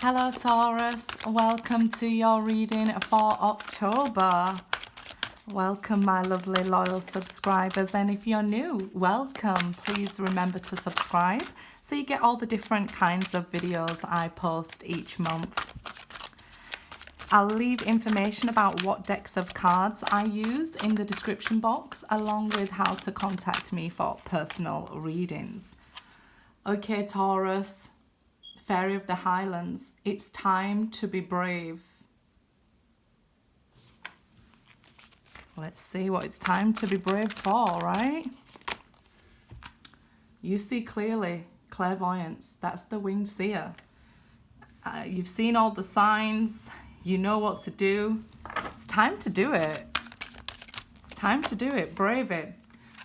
Hello Taurus, welcome to your reading for October. Welcome my lovely loyal subscribers, and if you're new, welcome. Please remember to subscribe so you get all the different kinds of videos I post each month. I'll leave information about what decks of cards I use in the description box, along with how to contact me for personal readings. Okay Taurus, Fairy of the Highlands, it's time to be brave. Let's see what it's time to be brave for, right? You see clearly, clairvoyance, that's the winged seer. You've seen all the signs, you know what to do. It's time to do it. It's time to do it, brave it.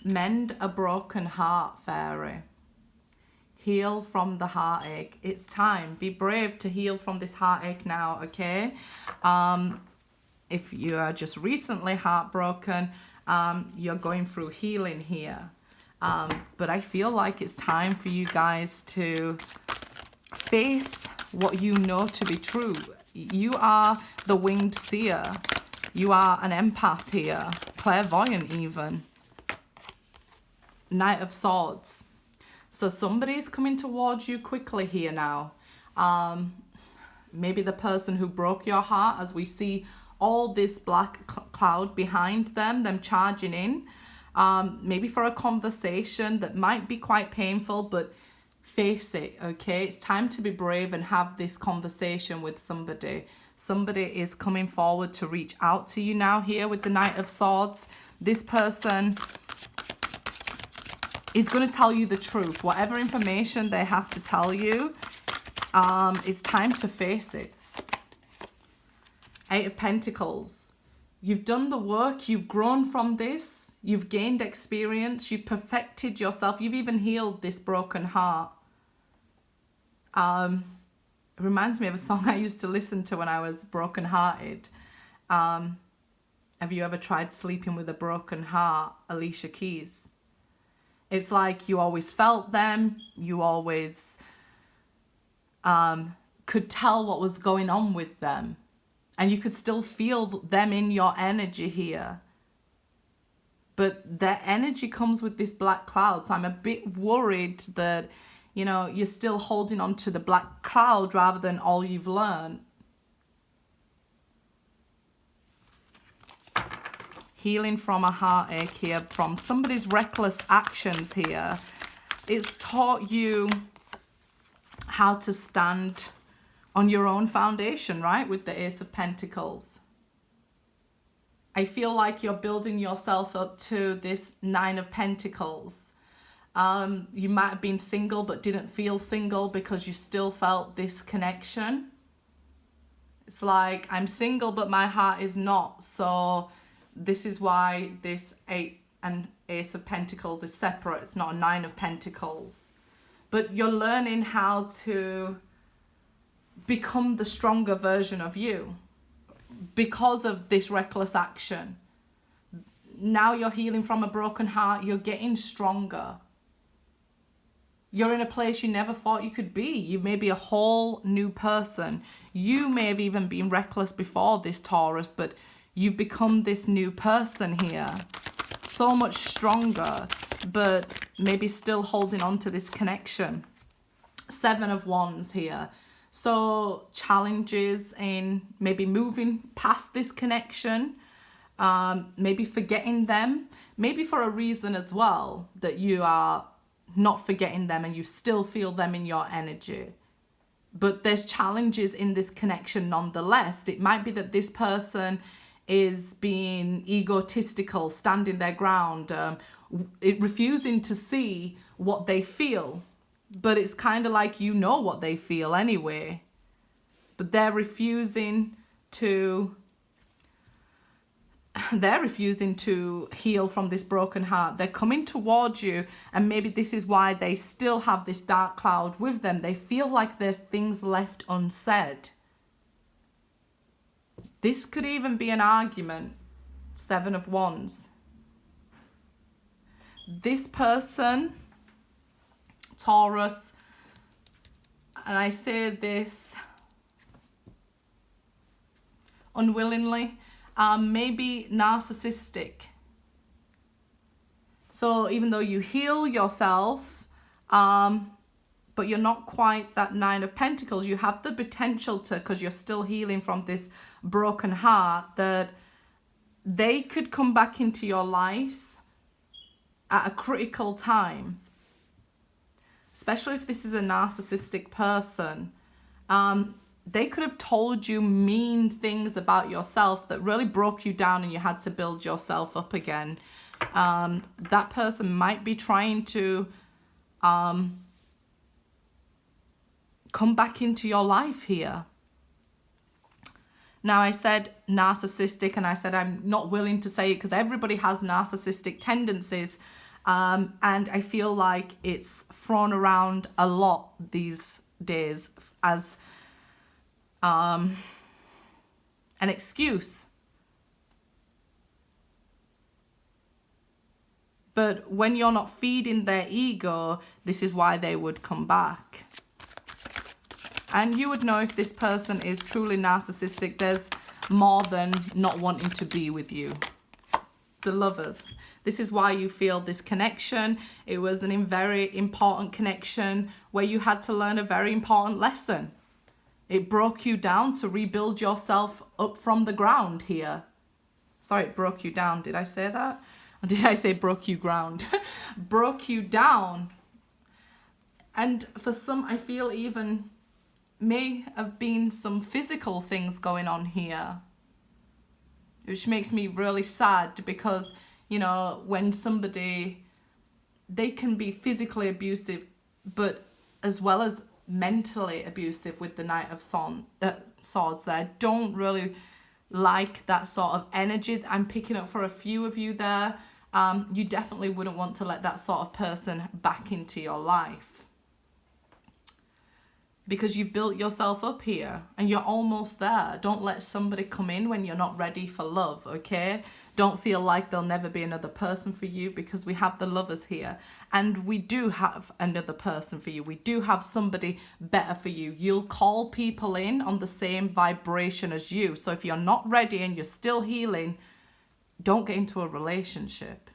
Mend a broken heart, fairy. Heal from the heartache. It's time. Be brave to heal from this heartache now, okay? If you are just recently heartbroken, you're going through healing here. But I feel like it's time for you guys to face what you know to be true. You are the winged seer. You are an empath here. Clairvoyant even. Knight of Swords. So somebody's coming towards you quickly here now. Maybe the person who broke your heart, as we see all this black cloud behind them charging in. Maybe for a conversation that might be quite painful, but face it, okay? It's time to be brave and have this conversation with somebody. Somebody is coming forward to reach out to you now here with the Knight of Swords. This person is going to tell you the truth. Whatever information they have to tell you, it's time to face it. Eight of Pentacles. You've done the work. You've grown from this. You've gained experience. You've perfected yourself. You've even healed this broken heart. It reminds me of a song I used to listen to when I was brokenhearted. Have you ever tried sleeping with a broken heart? Alicia Keys. It's like you always felt them, you always could tell what was going on with them. And you could still feel them in your energy here. But their energy comes with this black cloud. So I'm a bit worried that, you know, you're still holding on to the black cloud rather than all you've learned. Healing from a heartache here, from somebody's reckless actions here. It's taught you how to stand on your own foundation, right? With the Ace of Pentacles. I feel like you're building yourself up to this Nine of Pentacles. You might have been single but didn't feel single because you still felt this connection. It's like, I'm single but my heart is not, so this is why this 8 and Ace of Pentacles is separate. It's not a 9 of Pentacles. But you're learning how to become the stronger version of you because of this reckless action. Now you're healing from a broken heart. You're getting stronger. You're in a place you never thought you could be. You may be a whole new person. You may have even been reckless before this, Taurus, but you've become this new person here. So much stronger, but maybe still holding on to this connection. 7 of Wands here. So challenges in maybe moving past this connection, maybe forgetting them, maybe for a reason as well that you are not forgetting them and you still feel them in your energy. But there's challenges in this connection nonetheless. It might be that this person is being egotistical, standing their ground, refusing to see what they feel. But it's kind of like you know what they feel anyway. But they're refusing to heal from this broken heart. They're coming towards you, and maybe this is why they still have this dark cloud with them. They feel like there's things left unsaid. This could even be an argument. 7 of Wands. This person, Taurus, and I say this unwillingly. Maybe narcissistic. So even though you heal yourself, but you're not quite that Nine of Pentacles, you have the potential to, because you're still healing from this broken heart, that they could come back into your life at a critical time. Especially if this is a narcissistic person. They could have told you mean things about yourself that really broke you down and you had to build yourself up again. That person might be trying to come back into your life here. Now, I said narcissistic, and I said I'm not willing to say it because everybody has narcissistic tendencies. And I feel like it's thrown around a lot these days as an excuse. But when you're not feeding their ego, this is why they would come back. And you would know if this person is truly narcissistic. There's more than not wanting to be with you. The Lovers. This is why you feel this connection. It was a very important connection where you had to learn a very important lesson. It broke you down to rebuild yourself up from the ground here. Sorry, it broke you down. Did I say that? Or did I say broke you ground? Broke you down. And for some, I feel even may have been some physical things going on here, which makes me really sad because, you know, when somebody, they can be physically abusive, but as well as mentally abusive with the Knight of Swords there. I don't really like that sort of energy that I'm picking up for a few of you there. You definitely wouldn't want to let that sort of person back into your life. Because you've built yourself up here and you're almost there. Don't let somebody come in when you're not ready for love, okay? Don't feel like there'll never be another person for you, because we have the Lovers here. And we do have another person for you. We do have somebody better for you. You'll call people in on the same vibration as you. So if you're not ready and you're still healing, don't get into a relationship.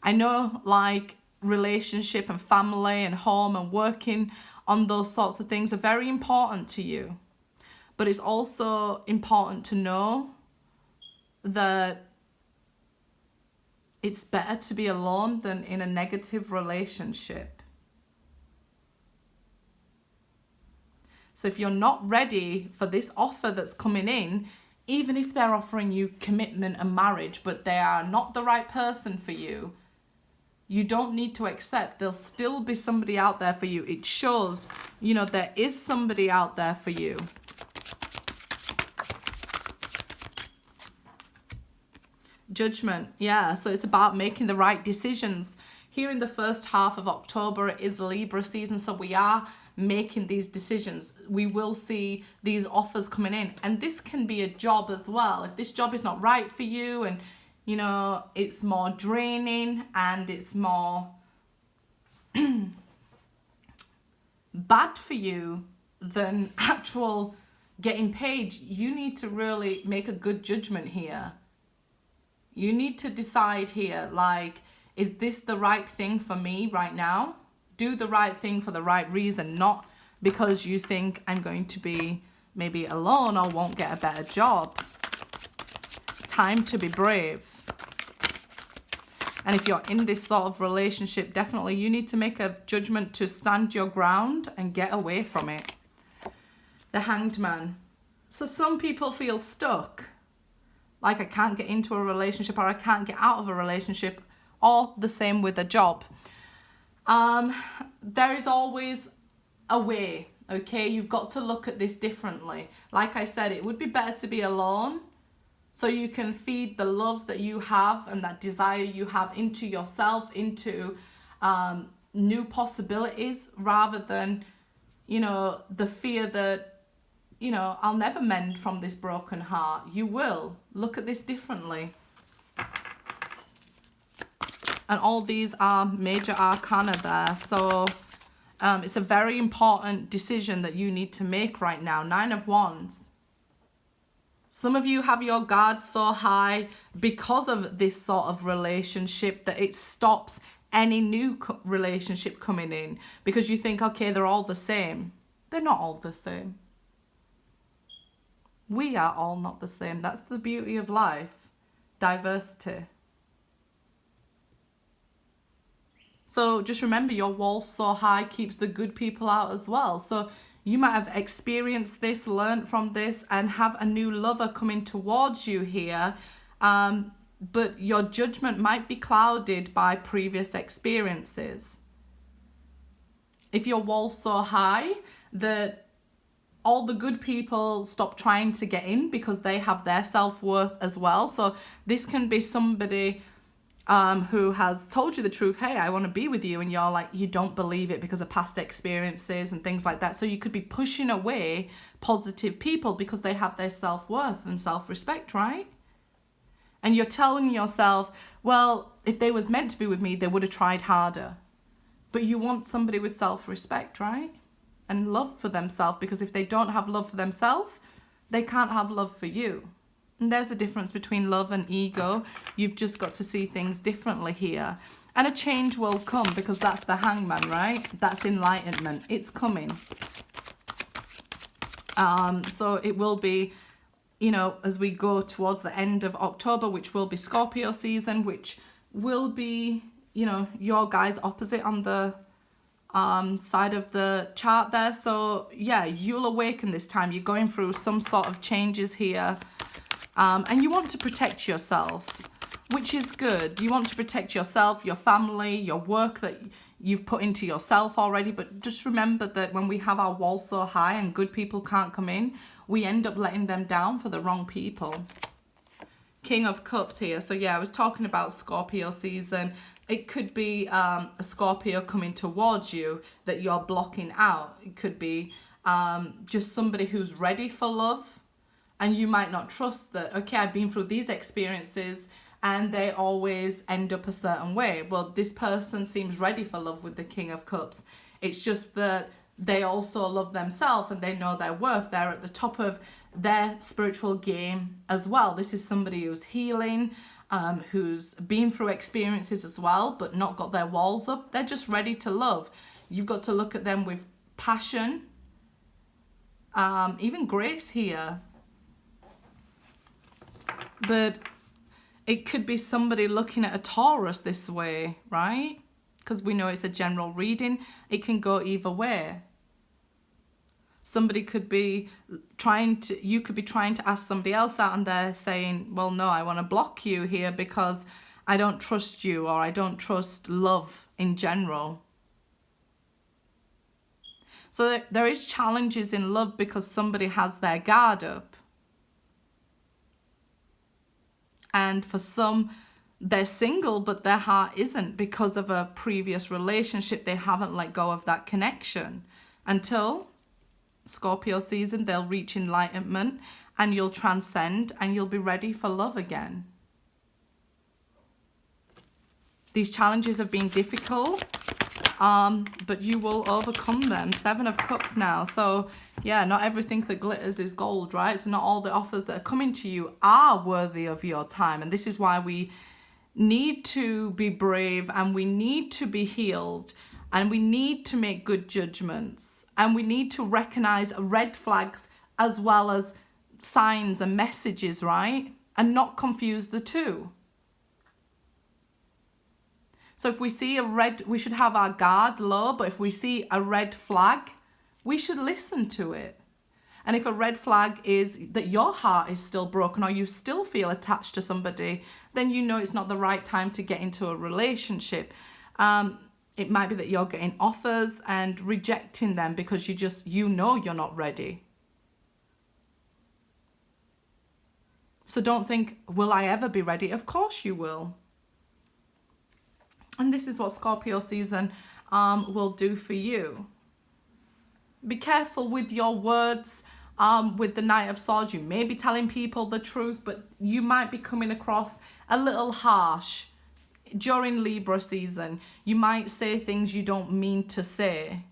I know, like, relationship and family and home and working on those sorts of things are very important to you, but it's also important to know that it's better to be alone than in a negative relationship. So if you're not ready for this offer that's coming in, even if they're offering you commitment and marriage, but they are not the right person for you, you don't need to accept. There'll still be somebody out there for you. It shows, you know, there is somebody out there for you. Judgment. Yeah, so it's about making the right decisions. Here in the first half of October, it is Libra season, so we are making these decisions. We will see these offers coming in. And this can be a job as well. If this job is not right for you and, you know, it's more draining and it's more bad for you than actual getting paid, you need to really make a good judgment here. You need to decide here, like, is this the right thing for me right now? Do the right thing for the right reason, not because you think I'm going to be maybe alone or won't get a better job. Time to be brave. And if you're in this sort of relationship, definitely you need to make a judgment to stand your ground and get away from it. The Hanged Man. So some people feel stuck. Like, I can't get into a relationship, or I can't get out of a relationship, or the same with a job. There is always a way, okay? You've got to look at this differently. Like I said, it would be better to be alone, so you can feed the love that you have and that desire you have into yourself, into new possibilities, rather than, you know, the fear that, you know, I'll never mend from this broken heart. You will. Look at this differently. And all these are major arcana there. So it's a very important decision that you need to make right now. 9 of Wands. Some of you have your guard so high because of this sort of relationship that it stops any new relationship coming in, because you think, okay, they're all the same. They're not all the same. We are all not the same. That's the beauty of life. Diversity. So just remember, your wall so high keeps the good people out as well. So you might have experienced this, learned from this, and have a new lover coming towards you here. But your judgment might be clouded by previous experiences. If your wall's so high that all the good people stop trying to get in because they have their self-worth as well. So this can be somebody who has told you the truth, hey, I want to be with you, and you're like, you don't believe it because of past experiences and things like that. So you could be pushing away positive people because they have their self-worth and self-respect, right? And you're telling yourself, well, if they was meant to be with me, they would have tried harder. But you want somebody with self-respect, right? And love for themselves, because if they don't have love for themselves, they can't have love for you. And there's a difference between love and ego. You've just got to see things differently here. And a change will come, because that's the Hangman, right? That's enlightenment. It's coming. So it will be, you know, as we go towards the end of October, which will be Scorpio season, which will be, you know, your guys opposite on the side of the chart there. So yeah, you'll awaken this time. You're going through some sort of changes here. And you want to protect yourself, which is good. You want to protect yourself, your family, your work that you've put into yourself already. But just remember that when we have our wall so high and good people can't come in, we end up letting them down for the wrong people. King of Cups here. So yeah, I was talking about Scorpio season. It could be a Scorpio coming towards you that you're blocking out. It could be just somebody who's ready for love. And you might not trust that, okay, I've been through these experiences and they always end up a certain way. Well, this person seems ready for love with the King of Cups. It's just that they also love themselves and they know their worth. They're at the top of their spiritual game as well. This is somebody who's healing, who's been through experiences as well, but not got their walls up. They're just ready to love. You've got to look at them with passion, even grace here. But it could be somebody looking at a Taurus this way, right? Because we know it's a general reading. It can go either way. Somebody could be you could be trying to ask somebody else out and they're saying, well, no, I want to block you here because I don't trust you, or I don't trust love in general. So there is challenges in love because somebody has their guard up. And for some, they're single, but their heart isn't because of a previous relationship. They haven't let go of that connection. Until Scorpio season, they'll reach enlightenment and you'll transcend and you'll be ready for love again. These challenges have been difficult, but you will overcome them. 7 of Cups now. So yeah, not everything that glitters is gold, right? So not all the offers that are coming to you are worthy of your time. And this is why we need to be brave, and we need to be healed, and we need to make good judgments, and we need to recognize red flags as well as signs and messages, right? And not confuse the two. So if we see we should have our guard low, but if we see a red flag, we should listen to it. And if a red flag is that your heart is still broken or you still feel attached to somebody, then you know it's not the right time to get into a relationship. It might be that you're getting offers and rejecting them because you know you're not ready. So don't think, will I ever be ready? Of course you will. And this is what Scorpio season will do for you. Be careful with your words. With the Knight of Swords, you may be telling people the truth, but you might be coming across a little harsh. During Libra season, you might say things you don't mean to say,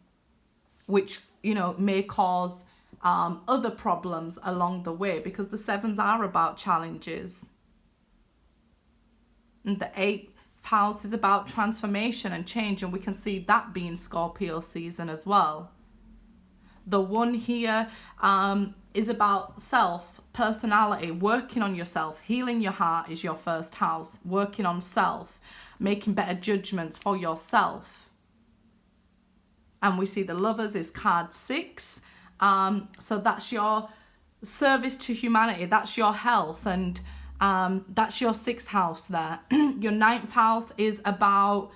which, you know, may cause other problems along the way, because the sevens are about challenges. And the 8th house is about transformation and change, and we can see that being Scorpio season as well. The 1 here is about self, personality, working on yourself. Healing your heart is your 1st house. Working on self, making better judgments for yourself. And we see the Lovers is card 6. So that's your service to humanity. That's your health, and that's your 6th house there. Your 9th house is about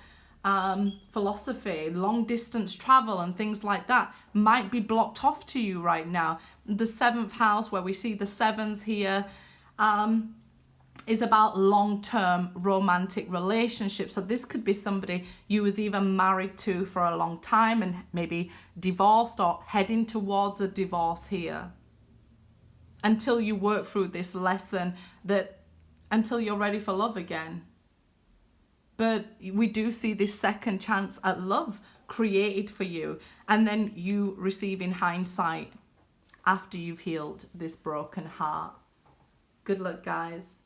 philosophy, long distance travel and things like that might be blocked off to you right now. The 7th house, where we see the 7s here, is about long-term romantic relationships. So this could be somebody you was even married to for a long time and maybe divorced or heading towards a divorce here, until you work through this lesson, until you're ready for love again. But we do see this 2nd chance at love created for you, and then you receive in hindsight after you've healed this broken heart. Good luck, guys.